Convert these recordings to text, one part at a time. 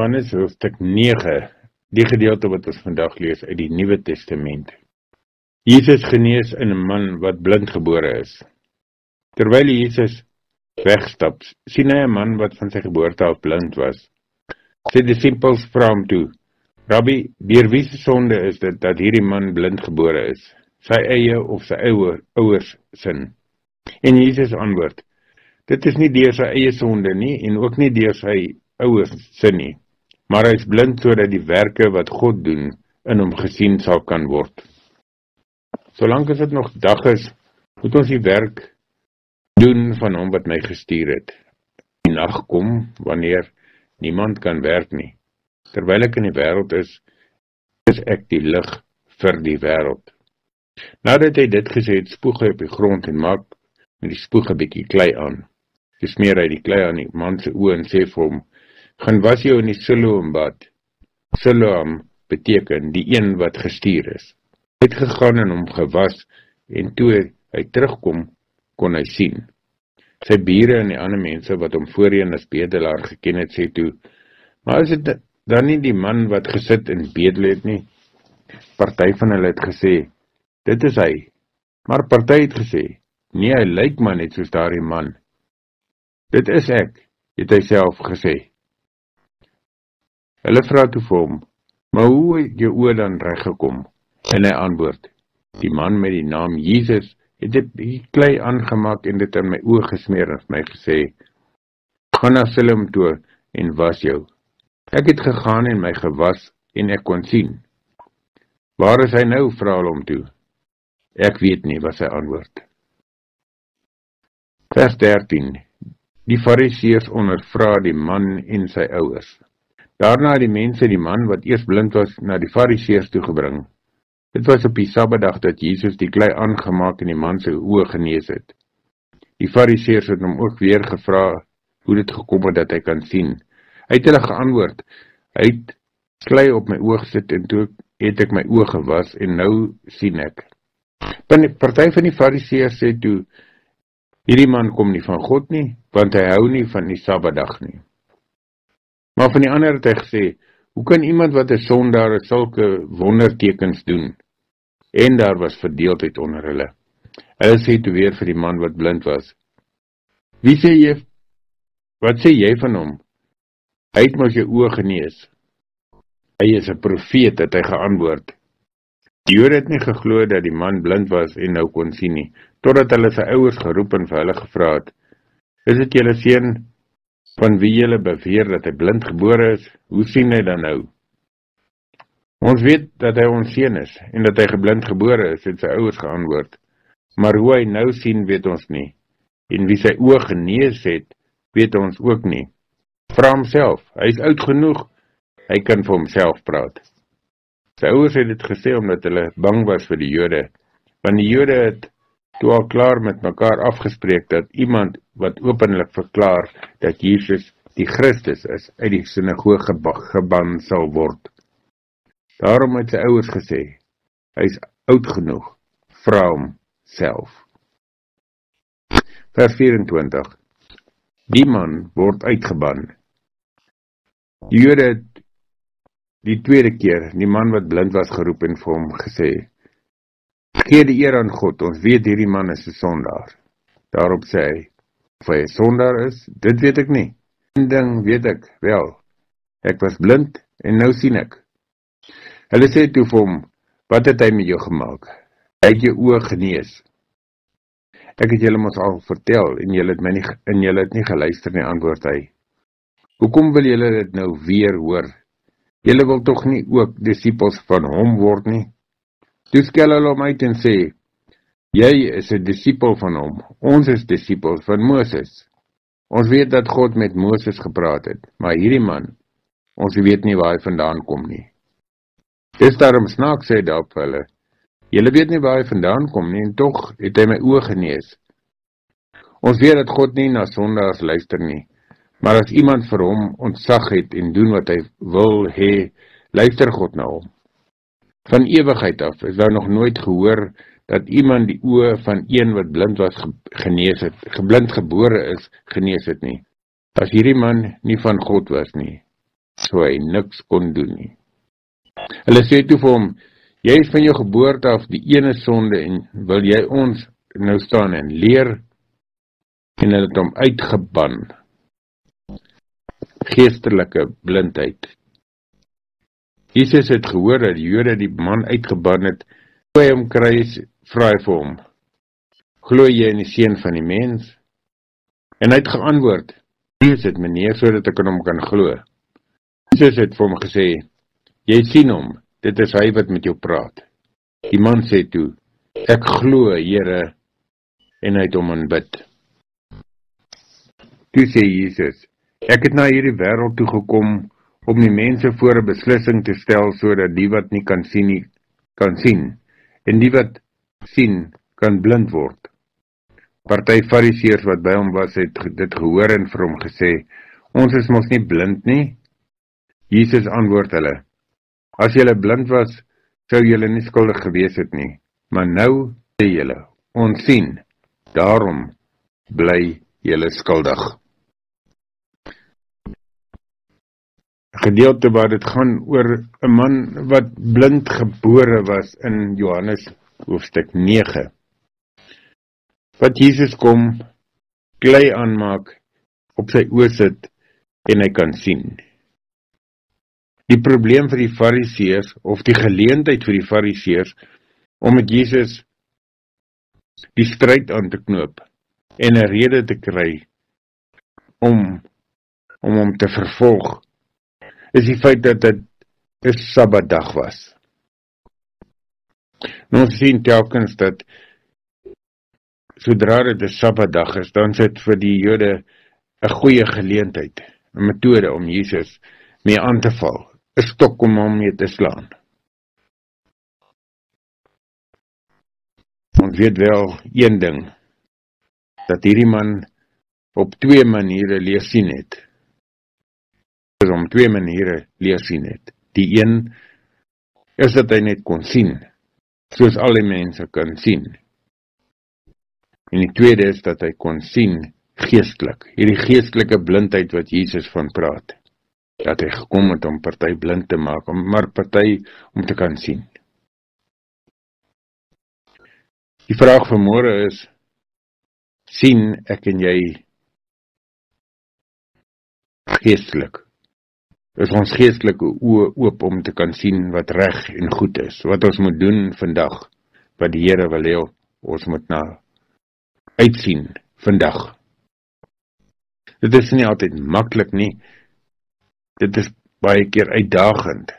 Johannes hoofstuk 9, die gedeelte wat ons vandag lees uit die Nuwe Testament. Jesus genees in 'n man wat blind gebore is. Terwyl Jesus wegstap, sien hy 'n man wat van sy geboorte af blind was. Sy disippels vra hom toe: Rabbi, deur wie se sonde is dit dat hierdie man blind gebore is? Sy eie of sy ouers sin? En Jesus antwoord: dit is nie deur sy eie sonde nie, en ook nie deur sy ouers sin nie, maar hy is blind sodat die werke wat God doen in hom gesien sal kan word. Solank as dit nog dag is, moet ons die werk doen van hom wat my gestuur het. Die nag kom wanneer niemand kan werk nie. Terwyl ek in die wêreld is ek die lig vir die wêreld. Nadat hy dit gesê het, spoeg hy op die grond en maak met die spoeg 'n bietjie klei aan. Hy smeer hy die klei aan die man se oë en sê vir hom: gaan was jou in die Siloam bad. Siloam beteken die een wat gestuur is. Hy het gegaan en hom gewas, en toe hy terugkom, kon hy sien. Sy bure en die ander mense wat hom voorheen as bedelaar geken het, sê toe: maar is dit dan nie die man wat gesit en bedel het nie? Party van hulle het gesê: dit is hy. Maar party het gesê: nee, hy lyk maar net soos daardie man. Dit is ek, het hy self gesê. Hulle vra toe vir hom: maar hoe het jou oë dan reggekom? En hy antwoord: die man met die naam Jesus het die klei aangemaak en dit in my oë gesmeer en my gesê: gaan na Siloam toe en was jou. Ek het gegaan en my gewas en ek kon sien. Waar is hy nou? Vra hulle hom toe. Ek weet nie, was sy antwoord. Vers 13. Die Fariseërs ondervra die man en sy ouers. Daarna het die mense die man wat eers blind was na die Fariseërs toegebring. Dit was op die Sabbatdag dat Jesus die klei aangemaak en die man sy oë genees het. Die Fariseërs het hom ook weer gevra hoe dit gekom het dat hy kan sien. Hy het hulle geantwoord: hy het klei op my oog gesit en toe het ek my oë gewas en nou sien ek. Party van die Fariseërs sê toe: hierdie man kom nie van God nie, want hy hou nie van die Sabbatdag nie. Maar van die ander het hy gesê: hoe kan iemand wat 'n sondaar is sulke wondertekens doen? En daar was verdeeldheid onder hulle. Hulle sê toe weer vir die man wat blind was: wat sê jy van hom? Hy het mos jou oë genees. Hy is 'n profeet, het hy geantwoord. Die Jode het nie geglo dat die man blind was en nou kon sien nie, totdat hulle sy ouers geroep en vir hulle gevra het: is dit julle seun van wie julle beweer dat hy blind gebore is? Hoe sien hy dan nou? Ons weet dat hy ons seun is en dat hy blind gebore is, het sy ouers geantwoord. Maar hoe hy nou sien, weet ons nie. En wie sy oë genees het, weet ons ook nie. Vra homself, hy is oud genoeg, hy kan vir homself praat. Sy ouers het dit gesê omdat hulle bang was vir die Jode, want die Jode het toe al klaar met mekaar afgespreek dat iemand wat openlik verklaar dat Jesus die Christus is, uit die sinagoge geban sal word. Daarom het sy ouers gesê: hy is oud genoeg, vra hom self. Vers 24. Die man word uitgeban. Die Jode het die tweede keer die man wat blind was geroep en vir hom gesê: gee die eer aan God, ons weet hierdie man is 'n sondaar. Daarop sê hy: of hy 'n sondaar is, dit weet ek nie. Een ding weet ek wel, ek was blind en nou sien ek. Hulle sê toe vir hom: wat het hy met jou gemaak? Hy het jou oë genees. Ek het julle mos al vertel en julle het nie geluister nie, antwoord hy. Hoekom wil julle dit nou weer hoor? Julle wil tog nie ook disippels van hom word nie? Toe skel hulle hom uit en sê: jy is 'n disipel van hom, ons is disippels van Moses. Ons weet dat God met Moses gepraat het, maar hierdie man, ons weet nie waar hy vandaan kom nie. Dis daarom snaaks, sê daar op hulle: julle weet nie waar hy vandaan kom nie, en tog het hy my oë genees. Ons weet dat God nie na sondaars luister nie, maar as iemand vir hom ontzag het en doen wat hy wil hê, luister God na hom. Van ewigheid af is daar nog nooit gehoor dat iemand die oë van een wat blind was blind gebore is, genees het nie. As hierdie man nie van God was nie. so hy niks kon doen nie. Hulle sê toe vir hom, jy is van jou geboorte af die ene sonde en wil jy ons nou staan en leer? En hulle het hom uitgeban. Geestelike blindheid. Jesus het gehoor dat die Jode die man uitgeban het. Toe hy hom kry, vra hy vir hom, glo jy in die Seun van die mens? En hy het geantwoord, lees dit meneer, sodat ek in hom kan glo. Jesus het vir hom gesê, jy sien hom, dit is hy wat met jou praat. Die man sê toe, ek glo, Here, en hy het hom aanbid. Toe sê Jesus, ek het na hierdie wêreld toe gekom om die mense voor 'n beslissing te stel, sodat die wat nie kan sien, en die wat sien, kan blind word. Party fariseërs wat by hom was, het dit gehoor en vir hom gesê, ons is mos nie blind nie. Jesus antwoord hulle, as julle blind was, sou julle nie skuldig gewees het nie, maar nou sê julle, ons sien, daarom bly julle skuldig. Gedeelte waar dit gaan oor 'n man wat blind gebore was in Johannes hoofstuk 9. Wat Jesus kom, klei aanmaak, op sy oë sit en hy kan sien. Die probleem vir die fariseërs, of die geleentheid vir die fariseërs, om met Jesus die stryd aan te knoop en 'n rede te kry om hom te vervolg, is die feit dat dit 'n Sabbatdag was. Nou ons sien telkens dat sodra dit 'n Sabbatdag is, dan is dit vir die Jode 'n goeie geleentheid, 'n metode om Jesus mee aan te val, 'n stok om hom mee te slaan. Ons weet wel een ding, dat hierdie man op 2 maniere leer sien het. Om 2 maniere leer sien het. Die een is dat hy net kon sien, soos al die mense kan sien. En die tweede is dat hy kon sien geestelik, hierdie geestelike blindheid wat Jesus van praat. Dat hy gekom het om party blind te maak, maar party om te kan sien. Die vraag vanmôre is, sien ek en jy geestelik? Is ons geestelike oë oop om te kan sien wat reg en goed is, wat ons moet doen vandag, wat die Here wil hê ons moet na uitsien vandag. Dit is nie altyd maklik nie, dit is baie keer uitdagend.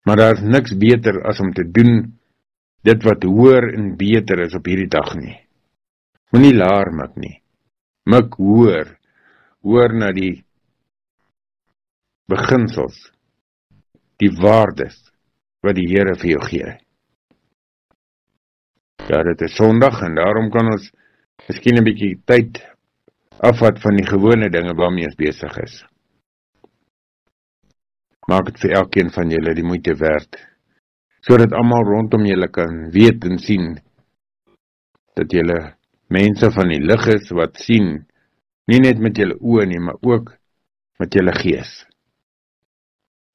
Maar daar is niks beter as om te doen dit wat hoër en beter is op hierdie dag nie. Moenie laer mik nie, mik hoër na die beginsels, die waardes wat die Here vir jou gee. Ja, dit is Sondag en daarom kan ons miskien 'n bietjie tyd afvat van die gewone dinge waarmee ons besig is. Maak dit vir elkeen van julle die moeite werd, sodat almal rondom julle kan weet en sien dat julle mense van die lig is wat sien, nie net met julle oë nie, maar ook met julle gees.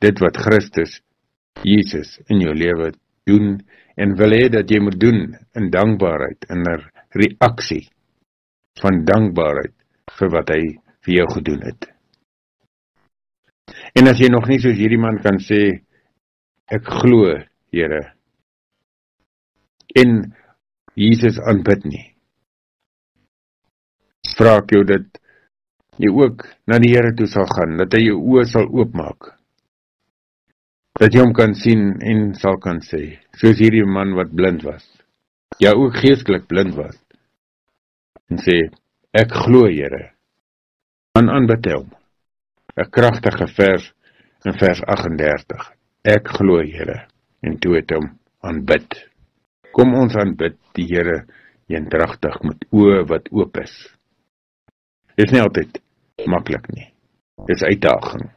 Dit wat Christus, Jesus, in jou lewe doen en wil hê dat jy moet doen in dankbaarheid, in 'n reaksie van dankbaarheid vir wat hy vir jou gedoen het. En as jy nog nie soos hierdie man kan sê, ek glo, Here, en Jesus aanbid nie, vra ek jou dat jy ook na die Here toe sal gaan, dat hy jou oë sal oopmaak, dat jy hom kan sien en sal kan sê, soos hierdie man wat blind was, ja ook geestelik blind was, en sê, ek glo, Here, en aanbid hom. 'n kragtige vers in vers 38, ek glo, Here, en toe het hom aanbid. Kom ons aanbid die Here eendragtig met oë wat oop is. Dit is nie altyd maklik nie. Dit is uitdaging.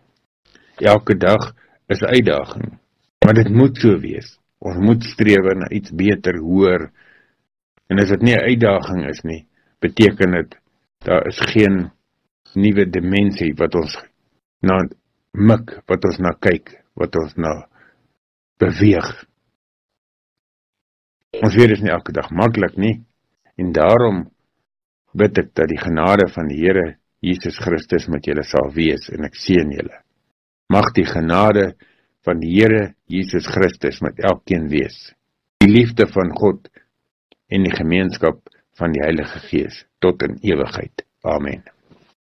Elke dag is 'n uitdaging, maar dit moet so wees. Ons moet streef na iets beter, hoër. En as dit nie 'n uitdaging is nie, beteken dit daar is geen nuwe dimensie wat ons na mik, wat ons na kyk, wat ons na beweeg. Ons weet dit is nie elke dag maklik nie, en daarom bid ek dat die genade van die Here Jesus Christus met julle sal wees, en ek seën julle. Mag die genade van die Here Jesus Christus met elkeen wees. Die liefde van God en die gemeenskap van die Heilige Gees tot in ewigheid. Amen.